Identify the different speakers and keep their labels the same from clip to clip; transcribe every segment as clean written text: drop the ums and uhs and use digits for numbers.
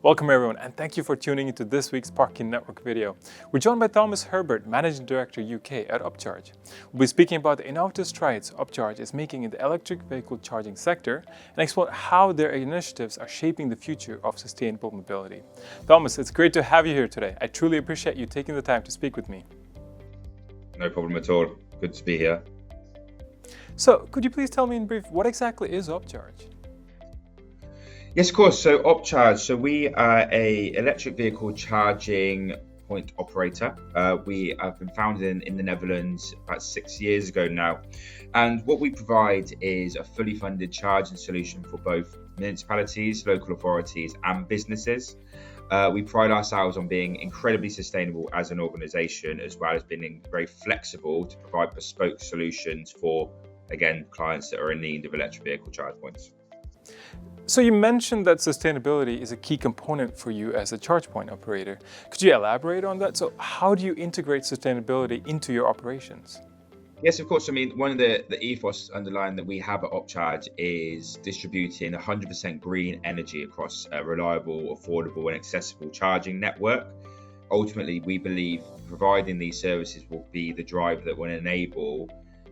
Speaker 1: Welcome everyone, and thank you for tuning into this week's Parking Network video. We're joined by Thomas Herbert, Managing Director UK at Opcharge. We'll be speaking about the innovative strides Opcharge is making in the electric vehicle charging sector and explore how their initiatives are shaping the future of sustainable mobility. Thomas, it's great to have you here today. I truly appreciate you taking the time to speak with me.
Speaker 2: No problem at all. Good to be here.
Speaker 1: So, could you please tell me in brief, what exactly is Opcharge?
Speaker 2: Yes, of course. So Opcharge. So we are a electric vehicle charging point operator. We have been founded in the Netherlands about 6 years ago now. And what we provide is a fully funded charging solution for both municipalities, local authorities and businesses. We pride ourselves on being incredibly sustainable as an organisation, as well as being very flexible to provide bespoke solutions for, again, clients that are in need of electric vehicle charge points.
Speaker 1: So you mentioned that sustainability is a key component for you as a charge point operator. Could you elaborate on that? So how do you integrate sustainability into your operations?
Speaker 2: Yes, of course. I mean, one of the ethos underlying that we have at Opcharge is distributing 100% green energy across a reliable, affordable and accessible charging network. Ultimately, we believe providing these services will be the drive that will enable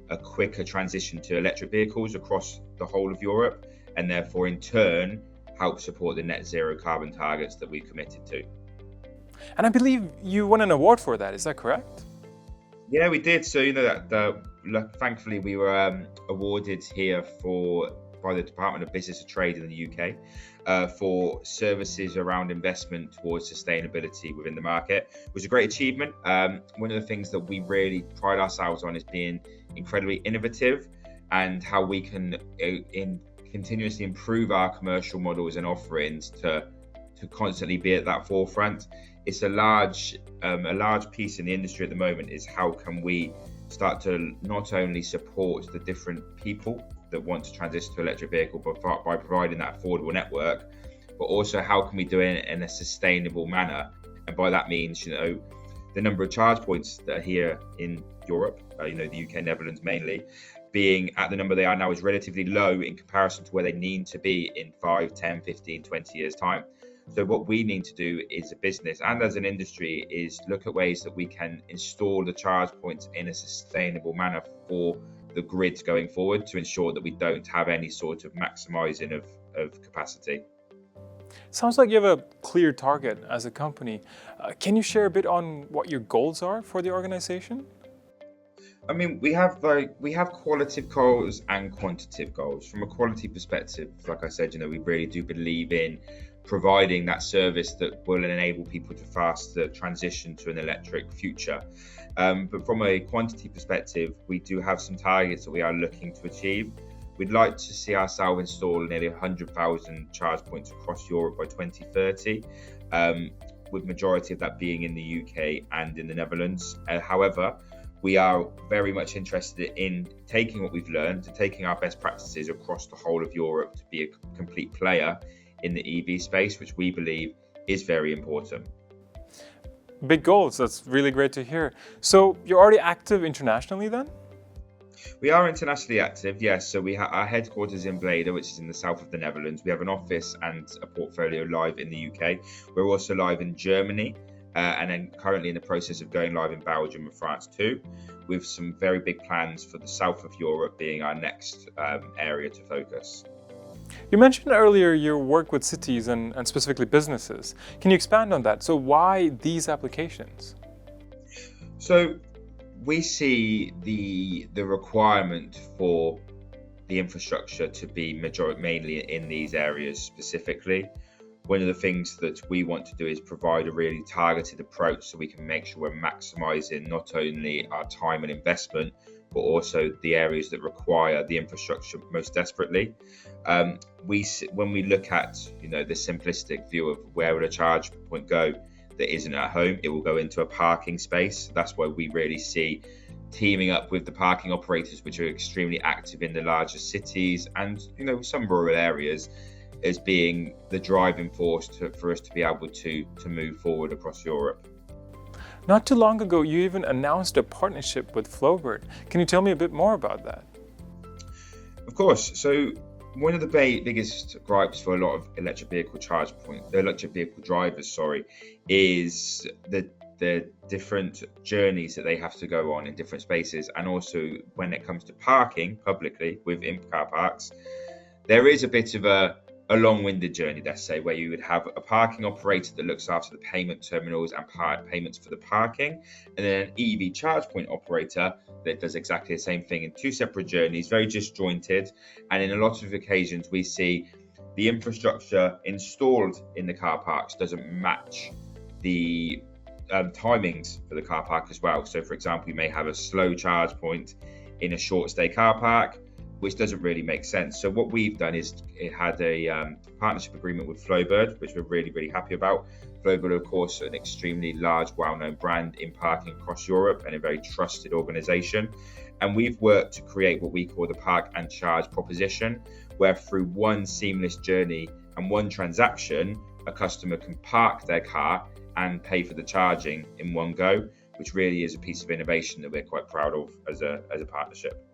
Speaker 2: a quicker transition to electric vehicles across the whole of Europe, and therefore in turn help support the net zero carbon targets that we've committed to.
Speaker 1: And I believe you won an award for that, is that correct?
Speaker 2: Yeah, we did. So thankfully we were awarded here by the Department of Business and Trade in the UK for services around investment towards sustainability within the market. It was a great achievement. One of the things that we really pride ourselves on is being incredibly innovative and how we can continuously improve our commercial models and offerings to constantly be at that forefront. It's a large piece in the industry at the moment is how can we start to not only support the different people that want to transition to electric vehicle by providing that affordable network, but also how can we do it in a sustainable manner. And by that means, the number of charge points that are here in Europe, the UK, Netherlands mainly, being at the number they are now is relatively low in comparison to where they need to be in 5, 10, 15, 20 years time. So what we need to do as a business and as an industry is look at ways that we can install the charge points in a sustainable manner for the grids going forward to ensure that we don't have any sort of maximising of capacity.
Speaker 1: Sounds like you have a clear target as a company. Can you share a bit on what your goals are for the organization?
Speaker 2: I mean, we have qualitative goals and quantitative goals. From a quality perspective, like I said, we really do believe in providing that service that will enable people to faster transition to an electric future. But from a quantity perspective, we do have some targets that we are looking to achieve. We'd like to see ourselves install nearly 100,000 charge points across Europe by 2030, with majority of that being in the UK and in the Netherlands. However, we are very much interested in taking what we've learned and taking our best practices across the whole of Europe to be a complete player in the EV space, which we believe is very important.
Speaker 1: Big goals, that's really great to hear. So you're already active internationally then?
Speaker 2: We are internationally active, yes. So we have our headquarters in Bleda, which is in the south of the Netherlands. We have an office and a portfolio live in the UK. We're also live in Germany. And then currently in the process of going live in Belgium and France too, with some very big plans for the south of Europe being our next area to focus.
Speaker 1: You mentioned earlier your work with cities and specifically businesses. Can you expand on that? So why these applications?
Speaker 2: So we see the requirement for the infrastructure to be mainly in these areas specifically. One of the things that we want to do is provide a really targeted approach so we can make sure we're maximising not only our time and investment, but also the areas that require the infrastructure most desperately. When we look at the simplistic view of where would a charge point go that isn't at home, it will go into a parking space. That's why we really see teaming up with the parking operators, which are extremely active in the larger cities and some rural areas, as being the driving force for us to be able to move forward across Europe.
Speaker 1: Not too long ago, you even announced a partnership with Flowbird. Can you tell me a bit more about that?
Speaker 2: Of course. So one of the biggest gripes for a lot of electric vehicle drivers, is the different journeys that they have to go on in different spaces, and also when it comes to parking publicly within car parks, there is a bit of a long-winded journey, let's say, where you would have a parking operator that looks after the payment terminals and payments for the parking, and then an EV charge point operator that does exactly the same thing in two separate journeys, very disjointed. And in a lot of occasions, we see the infrastructure installed in the car parks doesn't match the timings for the car park as well. So, for example, you may have a slow charge point in a short stay car park, which doesn't really make sense. So what we've done is it had a partnership agreement with Flowbird, which we're really, really happy about. Flowbird, of course, an extremely large, well-known brand in parking across Europe and a very trusted organization. And we've worked to create what we call the park and charge proposition, where through one seamless journey and one transaction, a customer can park their car and pay for the charging in one go, which really is a piece of innovation that we're quite proud of as a partnership.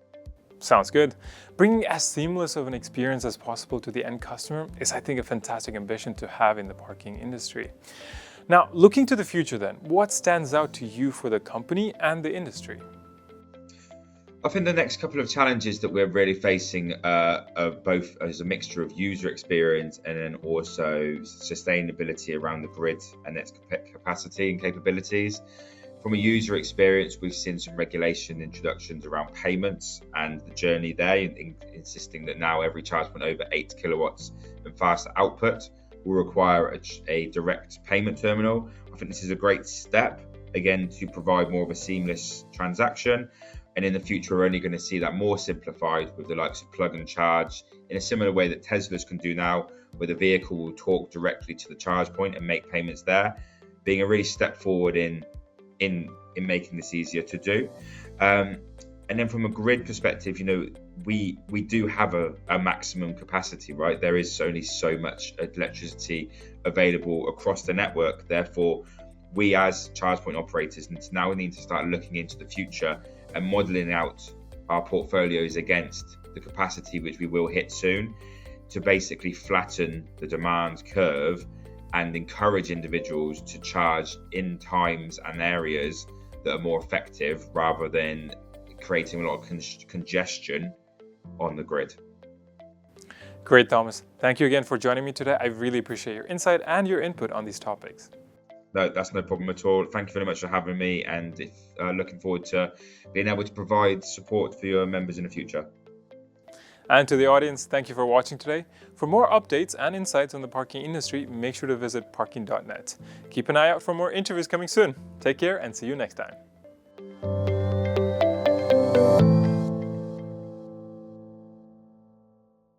Speaker 1: Sounds good. Bringing as seamless of an experience as possible to the end customer is, I think, a fantastic ambition to have in the parking industry. Now, looking to the future then, what stands out to you for the company and the industry?
Speaker 2: I think the next couple of challenges that we're really facing are both as a mixture of user experience and then also sustainability around the grid and its capacity and capabilities. From a user experience, we've seen some regulation introductions around payments and the journey there, insisting that now every charge point over 8 kilowatts and faster output will require a direct payment terminal. I think this is a great step, again, to provide more of a seamless transaction. And in the future, we're only going to see that more simplified with the likes of plug and charge in a similar way that Teslas can do now, where the vehicle will talk directly to the charge point and make payments there, being a really step forward in making this easier to do. And then from a grid perspective, we do have a maximum capacity, right? There is only so much electricity available across the network. Therefore, we as charge point operators now need to start looking into the future and modeling out our portfolios against the capacity which we will hit soon, to basically flatten the demand curve and encourage individuals to charge in times and areas that are more effective, rather than creating a lot of congestion on the grid.
Speaker 1: Great, Thomas. Thank you again for joining me today. I really appreciate your insight and your input on these topics.
Speaker 2: No, that's no problem at all. Thank you very much for having me, and looking forward to being able to provide support for your members in the future.
Speaker 1: And to the audience, thank you for watching today. For more updates and insights on the parking industry, make sure to visit parking.net. Keep an eye out for more interviews coming soon. Take care and see you next time.